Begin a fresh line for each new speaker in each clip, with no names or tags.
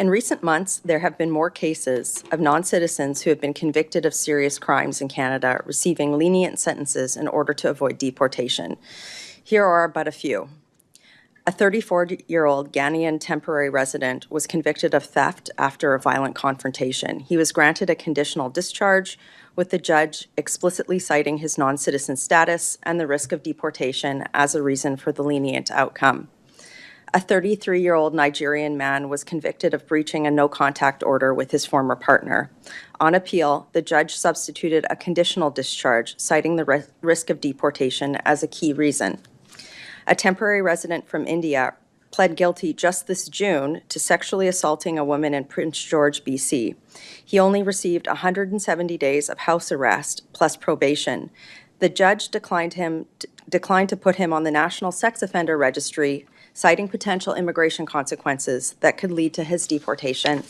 In recent months, there have been more cases of non-citizens who have been convicted of serious crimes in Canada receiving lenient sentences in order to avoid deportation. Here are but a few. A 34-year-old Ghanaian temporary resident was convicted of theft after a violent confrontation. He was granted a conditional discharge, with the judge explicitly citing his non-citizen status and the risk of deportation as a reason for the lenient outcome. A 33-year-old Nigerian man was convicted of breaching a no-contact order with his former partner. On appeal, the judge substituted a conditional discharge, citing the risk of deportation as a key reason. A temporary resident from India pled guilty just this June to sexually assaulting a woman in Prince George, BC. He only received 170 days of house arrest plus probation. The judge declined to put him on the National Sex Offender Registry, citing potential immigration consequences that could lead to his deportation.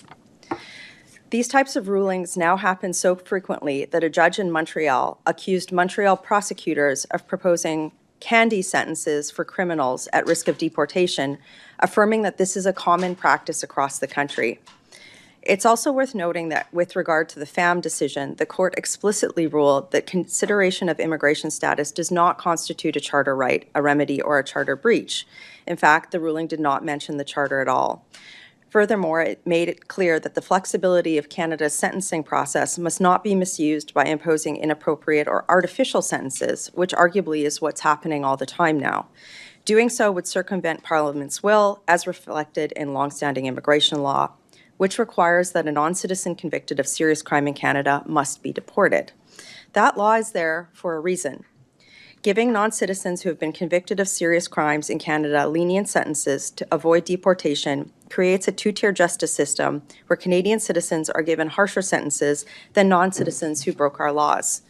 These types of rulings now happen so frequently that a judge in Montreal accused Montreal prosecutors of proposing candy sentences for criminals at risk of deportation, affirming that this is a common practice across the country. It's also worth noting that with regard to the FAM decision, the court explicitly ruled that consideration of immigration status does not constitute a charter right, a remedy, or a charter breach. In fact, the ruling did not mention the charter at all. Furthermore, it made it clear that the flexibility of Canada's sentencing process must not be misused by imposing inappropriate or artificial sentences, which arguably is what's happening all the time now. Doing so would circumvent Parliament's will, as reflected in longstanding immigration law, which requires that a non-citizen convicted of serious crime in Canada must be deported. That law is there for a reason. Giving non-citizens who have been convicted of serious crimes in Canada lenient sentences to avoid deportation creates a two-tier justice system where Canadian citizens are given harsher sentences than non-citizens who broke our laws.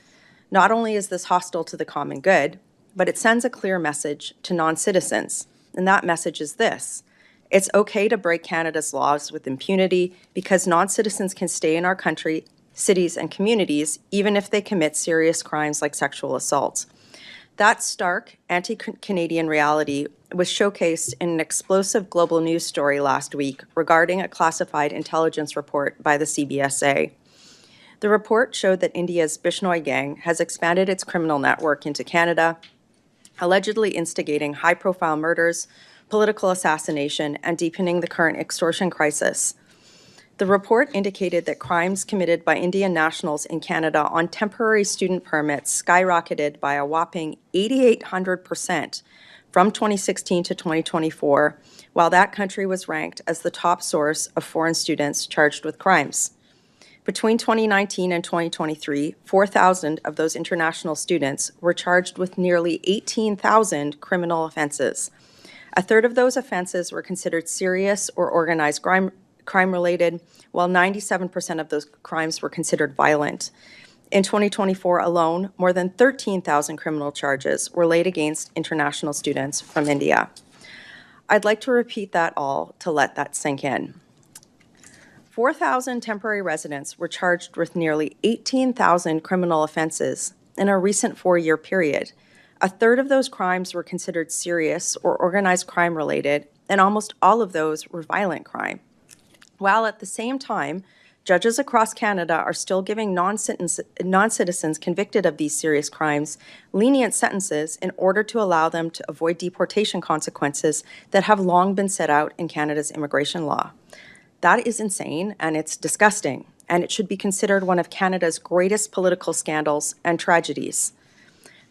Not only is this hostile to the common good, but it sends a clear message to non-citizens, and that message is this: it's okay to break Canada's laws with impunity because non-citizens can stay in our country, cities, and communities even if they commit serious crimes like sexual assaults. That stark, anti-Canadian reality was showcased in an explosive global news story last week regarding a classified intelligence report by the CBSA. The report showed that India's Bishnoi gang has expanded its criminal network into Canada, allegedly instigating high-profile murders, political assassination, and deepening the current extortion crisis. The report indicated that crimes committed by Indian nationals in Canada on temporary student permits skyrocketed by a whopping 8,800% from 2016 to 2024, while that country was ranked as the top source of foreign students charged with crimes. Between 2019 and 2023, 4,000 of those international students were charged with nearly 18,000 criminal offenses. A third of those offenses were considered serious or organized crime-related, while 97% of those crimes were considered violent. In 2024 alone, more than 13,000 criminal charges were laid against international students from India. I'd like to repeat that all to let that sink in. 4,000 temporary residents were charged with nearly 18,000 criminal offenses in a recent 4-year period. A third of those crimes were considered serious or organized crime-related, and almost all of those were violent crime. While at the same time, judges across Canada are still giving non-citizens convicted of these serious crimes lenient sentences in order to allow them to avoid deportation consequences that have long been set out in Canada's immigration law. That is insane, and it's disgusting, and it should be considered one of Canada's greatest political scandals and tragedies.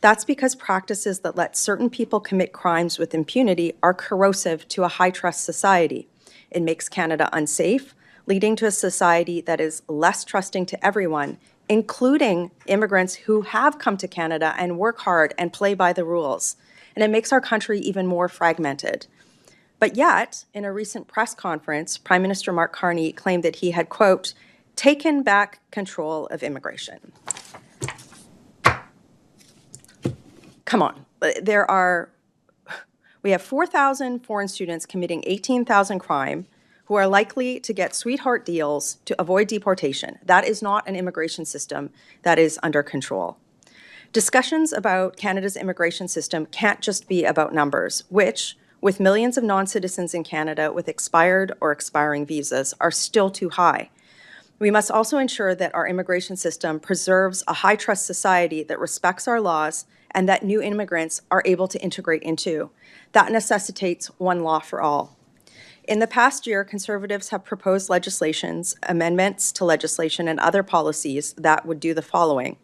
That's because practices that let certain people commit crimes with impunity are corrosive to a high-trust society. It makes Canada unsafe, leading to a society that is less trusting to everyone, including immigrants who have come to Canada and work hard and play by the rules. And it makes our country even more fragmented. But yet, in a recent press conference, Prime Minister Mark Carney claimed that he had, quote, taken back control of immigration. Come on, we have 4,000 foreign students committing 18,000 crime who are likely to get sweetheart deals to avoid deportation. That is not an immigration system that is under control. Discussions about Canada's immigration system can't just be about numbers, which, with millions of non-citizens in Canada with expired or expiring visas, are still too high. We must also ensure that our immigration system preserves a high-trust society that respects our laws and that new immigrants are able to integrate into. That necessitates one law for all. In the past year, Conservatives have proposed amendments to legislation and other policies that would do the following: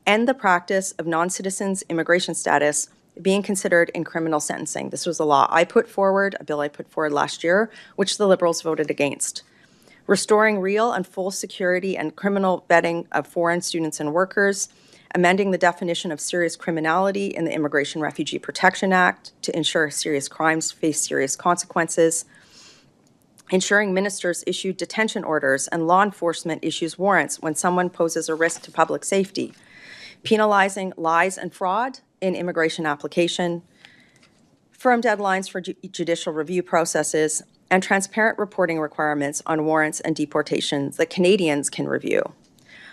end the practice of non-citizens' immigration status being considered in criminal sentencing. This was a bill I put forward last year, which the Liberals voted against. Restoring real and full security and criminal vetting of foreign students and workers, amending the definition of serious criminality in the Immigration Refugee Protection Act to ensure serious crimes face serious consequences, ensuring ministers issue detention orders and law enforcement issues warrants when someone poses a risk to public safety, penalizing lies and fraud in immigration application, firm deadlines for judicial review processes, and transparent reporting requirements on warrants and deportations that Canadians can review.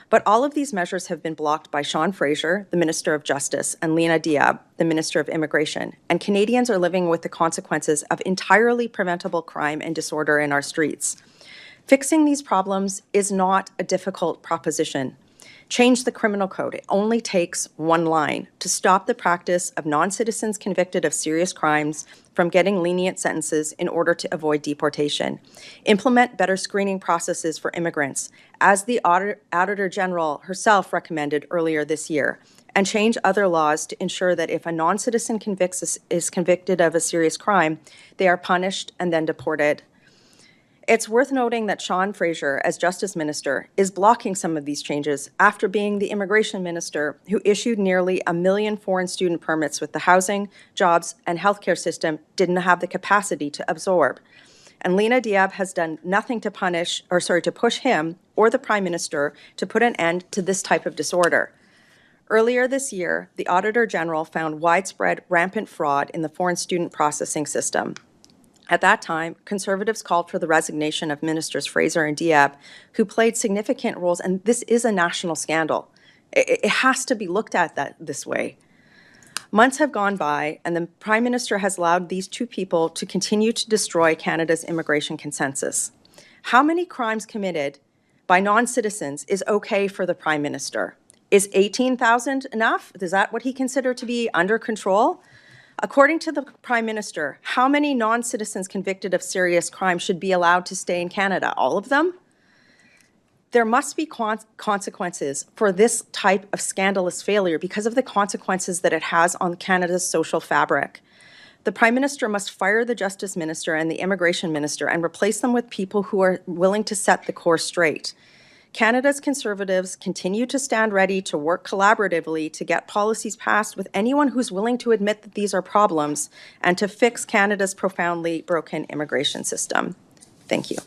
But all of these measures have been blocked by Sean Fraser, the Minister of Justice, and Lenient Diab, the Minister of Immigration, and Canadians are living with the consequences of entirely preventable crime and disorder in our streets. Fixing these problems is not a difficult proposition. Change the criminal code. It only takes one line to stop the practice of non-citizens convicted of serious crimes from getting lenient sentences in order to avoid deportation. Implement better screening processes for immigrants, as the Auditor General herself recommended earlier this year, and change other laws to ensure that if a non-citizen is convicted of a serious crime, they are punished and then deported. It's worth noting that Sean Fraser, as Justice Minister, is blocking some of these changes after being the Immigration Minister who issued nearly 1 million foreign student permits with the housing, jobs, and healthcare system didn't have the capacity to absorb. And Lenient Diab has done nothing to push him or the Prime Minister to put an end to this type of disorder. Earlier this year, the Auditor General found widespread, rampant fraud in the foreign student processing system. At that time, Conservatives called for the resignation of Ministers Fraser and Diab, who played significant roles, and this is a national scandal. It has to be looked at this way. Months have gone by, and the Prime Minister has allowed these two people to continue to destroy Canada's immigration consensus. How many crimes committed by non-citizens is okay for the Prime Minister? Is 18,000 enough? Is that what he considered to be under control? According to the Prime Minister, how many non-citizens convicted of serious crime should be allowed to stay in Canada? All of them? There must be consequences for this type of scandalous failure because of the consequences that it has on Canada's social fabric. The Prime Minister must fire the Justice Minister and the Immigration Minister and replace them with people who are willing to set the course straight. Canada's Conservatives continue to stand ready to work collaboratively to get policies passed with anyone who's willing to admit that these are problems and to fix Canada's profoundly broken immigration system. Thank you.